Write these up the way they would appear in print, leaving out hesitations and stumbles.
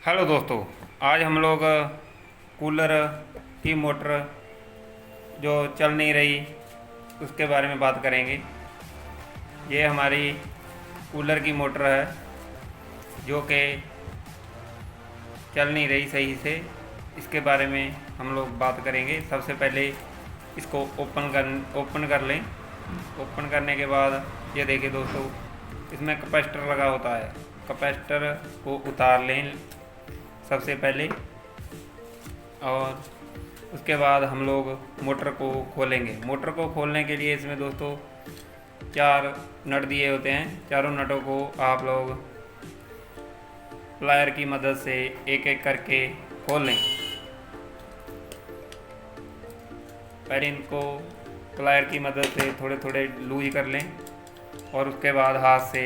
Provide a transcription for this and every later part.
Hello दोस्तों। आज हम लोग कूलर की मोटर जो चल नहीं रही उसके बारे में बात करेंगे। ये हमारी कूलर की मोटर है जो कि चल नहीं रही सही से। इसके बारे में हम लोग बात करेंगे। सबसे पहले इसको ओपन कर लें। ओपन करने के बाद ये देखिए दोस्तों, इसमें कैपेसिटर लगा होता है। कैपेसिटर को उतार लें सबसे पहले, और उसके बाद हम लोग मोटर को खोलेंगे। मोटर को खोलने के लिए इसमें दोस्तों 4 नट दिए होते हैं। चारों नटों को आप लोग प्लायर की मदद से एक एक करके खोल लें। पहले इनको प्लायर की मदद से थोड़े थोड़े लूज कर लें और उसके बाद हाथ से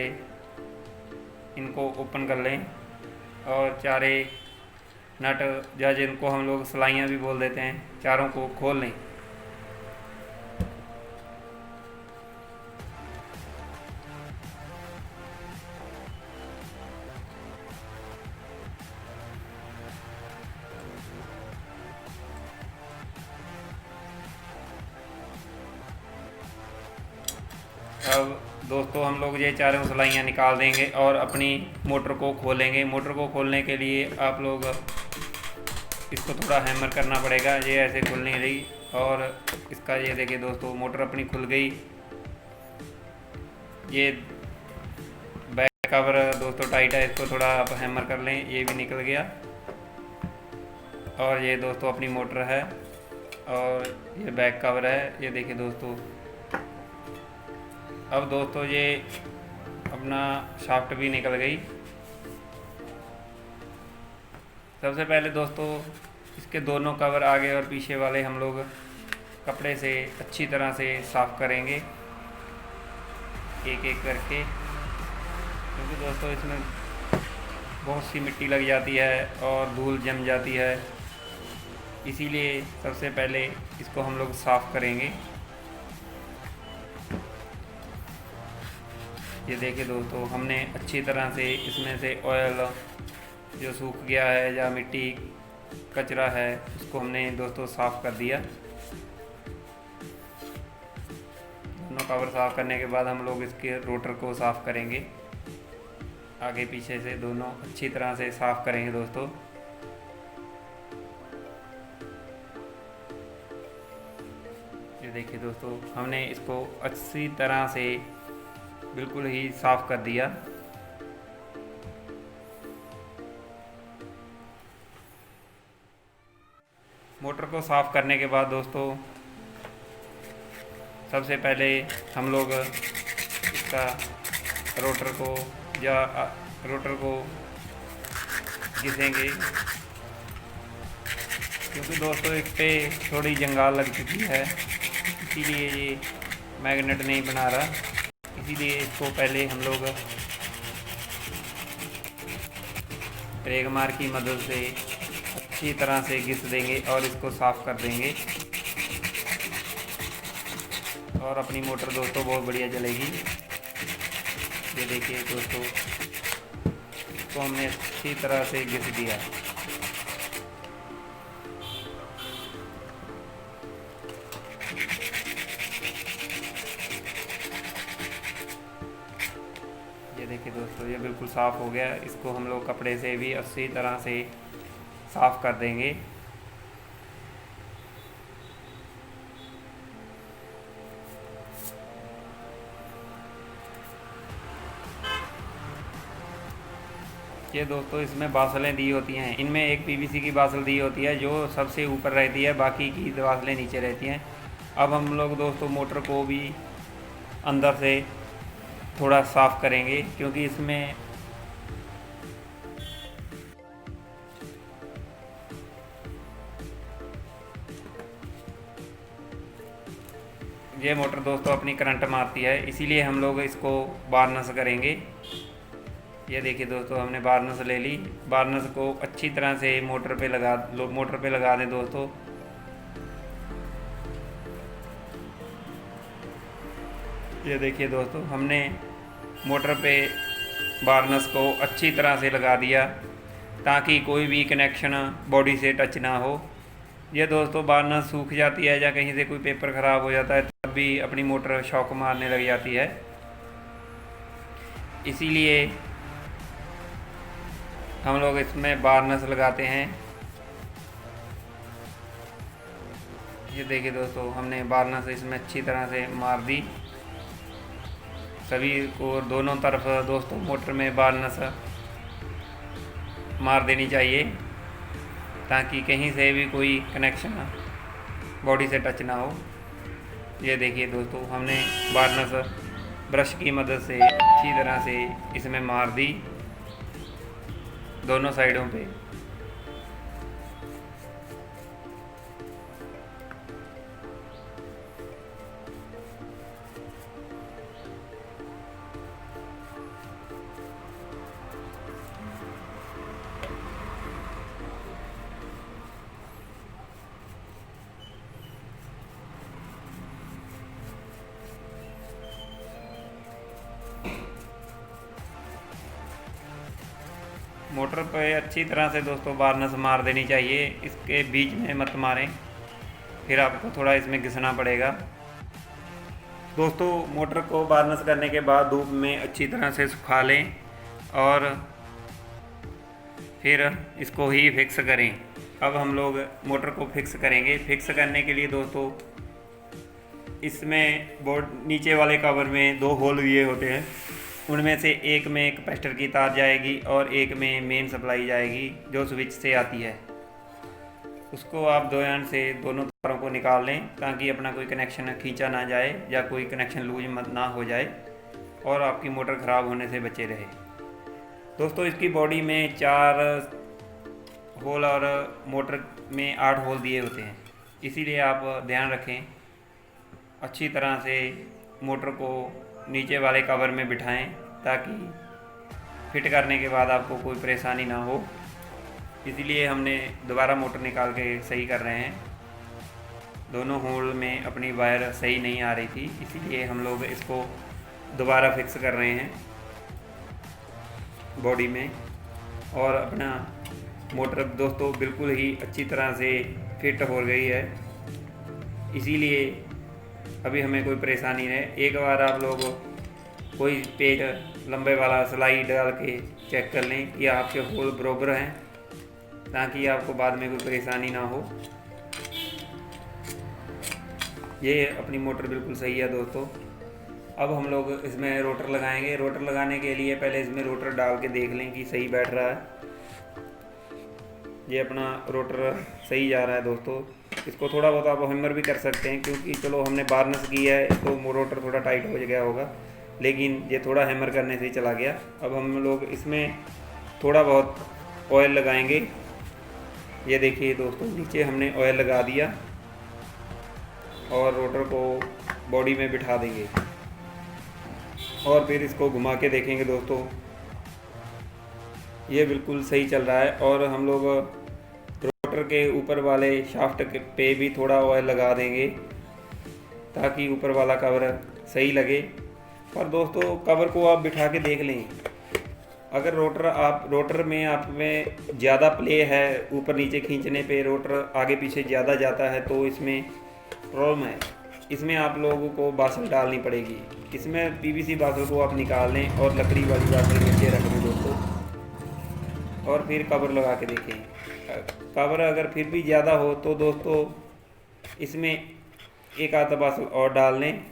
इनको ओपन कर लें। और चारे नट या जिनको हम लोग सलाइयाँ भी बोल देते हैं, चारों को खोल लें। अब दोस्तों हम लोग ये चारों सलाइयाँ निकाल देंगे और अपनी मोटर को खोलेंगे। मोटर को खोलने के लिए आप लोग इसको थोड़ा हैमर करना पड़ेगा। ये ऐसे खुल नहीं रही। और इसका ये देखिए दोस्तों, मोटर अपनी खुल गई। ये बैक कवर दोस्तों टाइट है, इसको थोड़ा आप हैमर कर लें। ये भी निकल गया। और ये दोस्तों अपनी मोटर है और ये बैक कवर है। ये देखिए दोस्तों। अब दोस्तों ये अपना शाफ्ट भी निकल गई। सबसे पहले दोस्तों इसके दोनों कवर आगे और पीछे वाले हम लोग कपड़े से अच्छी तरह से साफ़ करेंगे, एक एक करके। क्योंकि दोस्तों इसमें बहुत सी मिट्टी लग जाती है और धूल जम जाती है, इसीलिए सबसे पहले इसको हम लोग साफ़ करेंगे। ये देखिए दोस्तों, हमने अच्छी तरह से इसमें से ऑयल जो सूख गया है या मिट्टी कचरा है उसको हमने दोस्तों साफ़ कर दिया। दोनों कवर साफ़ करने के बाद हम लोग इसके रोटर को साफ़ करेंगे। आगे पीछे से दोनों अच्छी तरह से साफ़ करेंगे दोस्तों। ये देखिए दोस्तों, हमने इसको अच्छी तरह से बिल्कुल ही साफ़ कर दिया। मोटर को साफ़ करने के बाद दोस्तों सबसे पहले हम लोग इसका रोटर को घिसेंगे। क्योंकि दोस्तों इस पर थोड़ी जंगाल लग चुकी है, इसीलिए ये मैग्नेट नहीं बना रहा। इसीलिए इसको पहले हम लोग रेगमार की मदद से अच्छी तरह से घिस देंगे और इसको साफ़ कर देंगे। और अपनी मोटर दोस्तों बहुत बढ़िया चलेगी। ये देखिए दोस्तों, इसको हमने अच्छी तरह से घिस दिया। ये देखिए दोस्तों, ये बिल्कुल साफ़ हो गया। इसको हम लोग कपड़े से भी अच्छी तरह से साफ़ कर देंगे। ये दोस्तों इसमें बासलें दी होती हैं। इनमें एक पीवीसी की बासल दी होती है जो सबसे ऊपर रहती है, बाकी की बासलें नीचे रहती हैं। अब हम लोग दोस्तों मोटर को भी अंदर से थोड़ा साफ़ करेंगे, क्योंकि इसमें ये मोटर दोस्तों अपनी करंट मारती है, इसीलिए हम लोग इसको बारनस करेंगे। ये देखिए दोस्तों, हमने बारनस ले ली। बारनस को अच्छी तरह से मोटर पे लगा दें दोस्तों। ये देखिए दोस्तों, हमने मोटर पे बारनस को अच्छी तरह से लगा दिया। ताकि कोई भी कनेक्शन बॉडी से टच ना हो। ये दोस्तों बारनस सूख जाती है या कहीं से कोई पेपर ख़राब हो जाता है तब भी अपनी मोटर शॉक मारने लग जाती है। इसीलिए हम लोग इसमें बारनस लगाते हैं। ये देखिए दोस्तों, हमने बारनस इसमें अच्छी तरह से मार दी। सभी को दोनों तरफ दोस्तों मोटर में बारनस मार देनी चाहिए ताकि कहीं से भी कोई कनेक्शन बॉडी से टच ना हो। ये देखिए दोस्तों, हमने बारनस ब्रश की मदद से अच्छी तरह से इसमें मार दी दोनों साइडों पे। मोटर पे अच्छी तरह से दोस्तों बारनस मार देनी चाहिए, इसके बीच में मत मारें, फिर आपको थोड़ा इसमें घिसना पड़ेगा। दोस्तों मोटर को बारनस करने के बाद धूप में अच्छी तरह से सुखा लें और फिर इसको ही फिक्स करें। अब हम लोग मोटर को फिक्स करेंगे। फिक्स करने के लिए दोस्तों इसमें बोर्ड नीचे वाले कवर में 2 होल दिए होते हैं, उनमें से एक में कैपेसिटर की तार जाएगी और एक में मेन सप्लाई जाएगी जो स्विच से आती है। उसको आप 2 एंड से दोनों तारों को निकाल लें ताकि अपना कोई कनेक्शन खींचा ना जाए या कोई कनेक्शन लूज मत ना हो जाए और आपकी मोटर ख़राब होने से बचे रहे। दोस्तों इसकी बॉडी में 4 होल और मोटर में 8 होल दिए होते हैं, इसीलिए आप ध्यान रखें। अच्छी तरह से मोटर को नीचे वाले कवर में बिठाएं ताकि फिट करने के बाद आपको कोई परेशानी ना हो। इसीलिए हमने दोबारा मोटर निकाल के सही कर रहे हैं। दोनों होल में अपनी वायर सही नहीं आ रही थी, इसीलिए हम लोग इसको दोबारा फिक्स कर रहे हैं बॉडी में। और अपना मोटर दोस्तों बिल्कुल ही अच्छी तरह से फिट हो गई है, इसीलिए अभी हमें कोई परेशानी नहीं। एक बार आप लोग कोई पेज लंबे वाला सिलाई डाल के चेक कर लें कि आपके होल बराबर हैं ताकि आपको बाद में कोई परेशानी ना हो। ये अपनी मोटर बिल्कुल सही है दोस्तों। अब हम लोग इसमें रोटर लगाएंगे। रोटर लगाने के लिए पहले इसमें रोटर डाल के देख लें कि सही बैठ रहा है। ये अपना रोटर सही जा रहा है दोस्तों। इसको थोड़ा बहुत आप हैमर भी कर सकते हैं क्योंकि चलो हमने बारनस किया है तो रोटर थोड़ा टाइट हो गया होगा, लेकिन ये थोड़ा हैमर करने से ही चला गया। अब हम लोग इसमें थोड़ा बहुत ऑयल लगाएंगे। ये देखिए दोस्तों, नीचे हमने ऑयल लगा दिया और रोटर को बॉडी में बिठा देंगे और फिर इसको घुमा के देखेंगे दोस्तों। ये बिल्कुल सही चल रहा है और हम लोग रोटर के ऊपर वाले शाफ्ट पे भी थोड़ा ऑयल लगा देंगे ताकि ऊपर वाला कवर सही लगे। पर दोस्तों कवर को आप बिठा के देख लें, अगर रोटर में आप में ज़्यादा प्ले है, ऊपर नीचे खींचने पे रोटर आगे पीछे ज़्यादा जाता है तो इसमें प्रॉब्लम है। इसमें आप लोगों को बासल डालनी पड़ेगी। इसमें पीवीसी बासल को आप निकाल लें और लकड़ी वाली बासल नीचे रख दें दोस्तों और फिर कवर लगा के देखें। कवर अगर फिर भी ज़्यादा हो तो दोस्तों इसमें एक आधा बासल और डाल लें।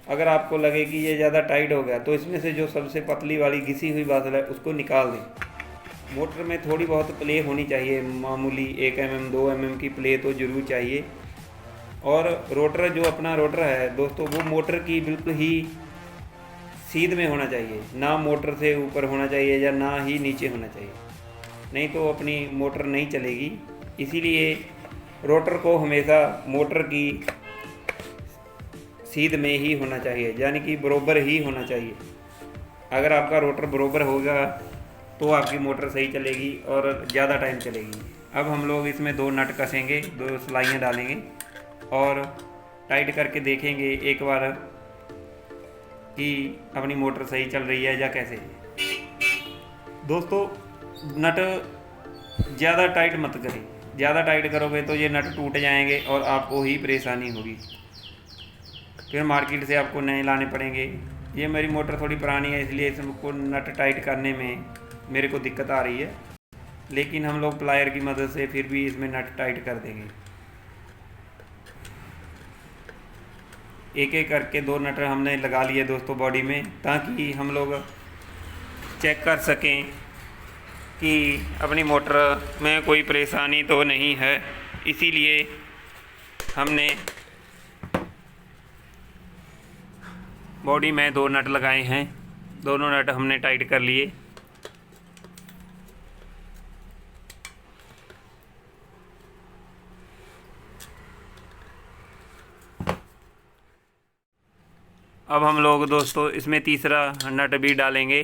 अगर आपको लगे कि ये ज़्यादा टाइट हो गया तो इसमें से जो सबसे पतली वाली घिसी हुई बासल है उसको निकाल दें। मोटर में थोड़ी बहुत प्ले होनी चाहिए, मामूली 1 mm 2 mm की प्ले तो ज़रूर चाहिए। और रोटर जो अपना रोटर है दोस्तों वो मोटर की बिल्कुल ही सीध में होना चाहिए, ना मोटर से ऊपर होना चाहिए या ना ही नीचे होना चाहिए, नहीं तो अपनी मोटर नहीं चलेगी। इसीलिए रोटर को हमेशा मोटर की सीध में ही होना चाहिए, यानी कि बराबर ही होना चाहिए। अगर आपका रोटर बराबर होगा तो आपकी मोटर सही चलेगी और ज़्यादा टाइम चलेगी। अब हम लोग इसमें 2 नट कसेंगे, 2 सिलाइयाँ डालेंगे और टाइट करके देखेंगे एक बार कि अपनी मोटर सही चल रही है या कैसे। दोस्तों नट ज़्यादा टाइट मत करें, ज़्यादा टाइट करोगे तो ये नट टूट जाएंगे और आपको ही परेशानी होगी, फिर मार्केट से आपको नए लाने पड़ेंगे। ये मेरी मोटर थोड़ी पुरानी है इसलिए इसको नट टाइट करने में मेरे को दिक्कत आ रही है, लेकिन हम लोग प्लायर की मदद से फिर भी इसमें नट टाइट कर देंगे। एक एक करके 2 नट हमने लगा लिए दोस्तों बॉडी में, ताकि हम लोग चेक कर सकें कि अपनी मोटर में कोई परेशानी तो नहीं है। इसीलिए हमने बॉडी में 2 नट लगाए हैं, दोनों नट हमने टाइट कर लिए। अब हम लोग दोस्तों इसमें तीसरा नट भी डालेंगे।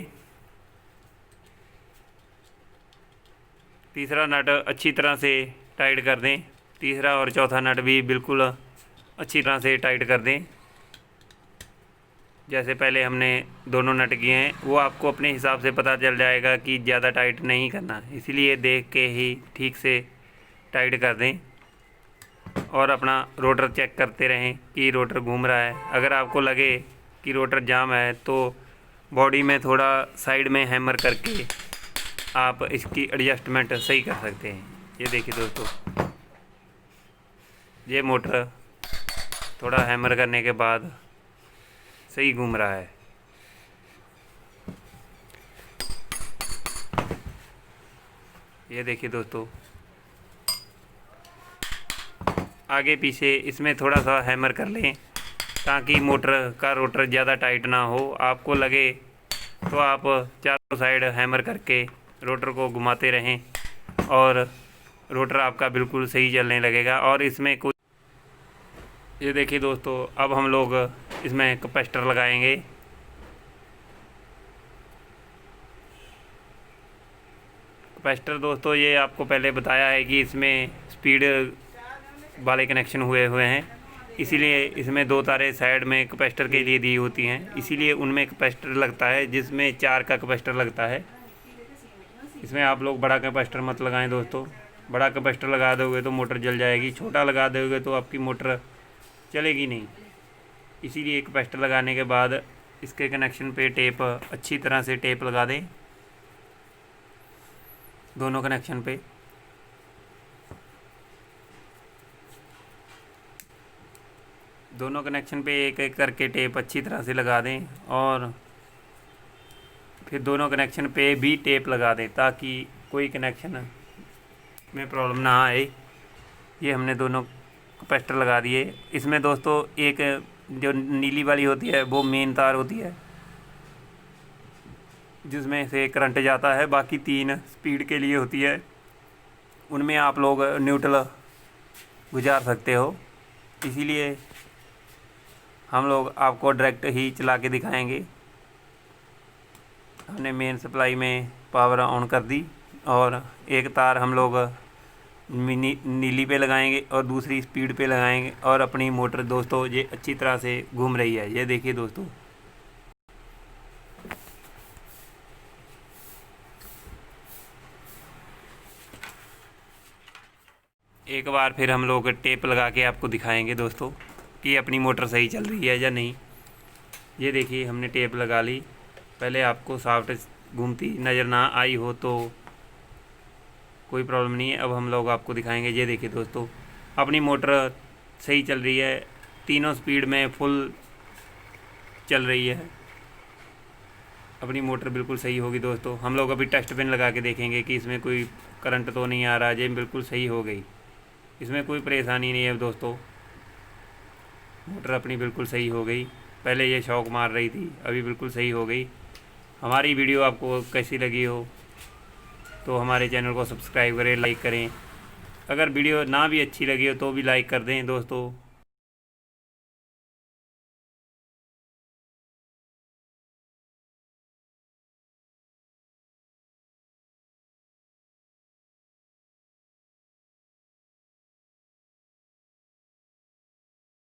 तीसरा नट अच्छी तरह से टाइट कर दें, तीसरा और चौथा नट भी बिल्कुल अच्छी तरह से टाइट कर दें। जैसे पहले हमने दोनों नट किए हैं वो आपको अपने हिसाब से पता चल जाएगा कि ज़्यादा टाइट नहीं करना, इसीलिए देख के ही ठीक से टाइट कर दें और अपना रोटर चेक करते रहें कि रोटर घूम रहा है। अगर आपको लगे कि रोटर जाम है तो बॉडी में थोड़ा साइड में हैमर करके आप इसकी एडजस्टमेंट सही कर सकते हैं। ये देखिए दोस्तों, ये मोटर थोड़ा हैमर करने के बाद सही घूम रहा है। ये देखिए दोस्तों, आगे पीछे इसमें थोड़ा सा हैमर कर लें ताकि मोटर का रोटर ज़्यादा टाइट ना हो। आपको लगे तो आप चारों साइड हैमर करके रोटर को घुमाते रहें और रोटर आपका बिल्कुल सही चलने लगेगा। और इसमें कुछ ये देखिए दोस्तों, अब हम लोग इसमें कैपेसिटर लगाएंगे। कैपेसिटर दोस्तों ये आपको पहले बताया है कि इसमें स्पीड वाले कनेक्शन हुए हैं, इसीलिए इसमें 2 तारें साइड में कैपेसिटर के लिए दी होती हैं, इसीलिए उनमें कैपेसिटर लगता है, जिसमें 4 का कैपेसिटर लगता है। इसमें आप लोग बड़ा कैपेसिटर मत लगाएं दोस्तों, बड़ा कैपेसिटर लगा दोगे तो मोटर जल जाएगी, छोटा लगा दोगे तो आपकी मोटर चलेगी नहीं। इसीलिए कैपेसिटर लगाने के बाद इसके कनेक्शन पे टेप अच्छी तरह से टेप लगा दें, दोनों कनेक्शन पे। दोनों कनेक्शन पे एक एक करके टेप अच्छी तरह से लगा दें और फिर दोनों कनेक्शन पे भी टेप लगा दें ताकि कोई कनेक्शन में प्रॉब्लम ना आए। ये हमने दोनों कैपेसिटर लगा दिए। इसमें दोस्तों एक जो नीली वाली होती है वो मेन तार होती है जिसमें से करंट जाता है, बाकी 3 स्पीड के लिए होती है, उनमें आप लोग न्यूट्रल गुजार सकते हो। इसीलिए हम लोग आपको डायरेक्ट ही चला के दिखाएंगे। हमने मेन सप्लाई में पावर ऑन कर दी और एक तार हम लोग नीली पे लगाएंगे और दूसरी स्पीड पे लगाएंगे और अपनी मोटर दोस्तों ये अच्छी तरह से घूम रही है। ये देखिए दोस्तों, एक बार फिर हम लोग टेप लगा के आपको दिखाएंगे दोस्तों कि अपनी मोटर सही चल रही है या नहीं। ये देखिए हमने टेप लगा ली। पहले आपको सॉफ्ट घूमती नज़र ना आई हो तो कोई प्रॉब्लम नहीं है, अब हम लोग आपको दिखाएंगे। ये देखिए दोस्तों, अपनी मोटर सही चल रही है, तीनों स्पीड में फुल चल रही है, अपनी मोटर बिल्कुल सही होगी दोस्तों। हम लोग अभी टेस्ट पिन लगा के देखेंगे कि इसमें कोई करंट तो नहीं आ रहा। ये बिल्कुल सही हो गई, इसमें कोई परेशानी नहीं है दोस्तों, मोटर अपनी बिल्कुल सही हो गई। पहले ये शॉक मार रही थी, अभी बिल्कुल सही हो गई। हमारी वीडियो आपको कैसी लगी हो तो हमारे चैनल को सब्सक्राइब करें, लाइक करें। अगर वीडियो ना भी अच्छी लगी हो तो भी लाइक कर दें दोस्तों।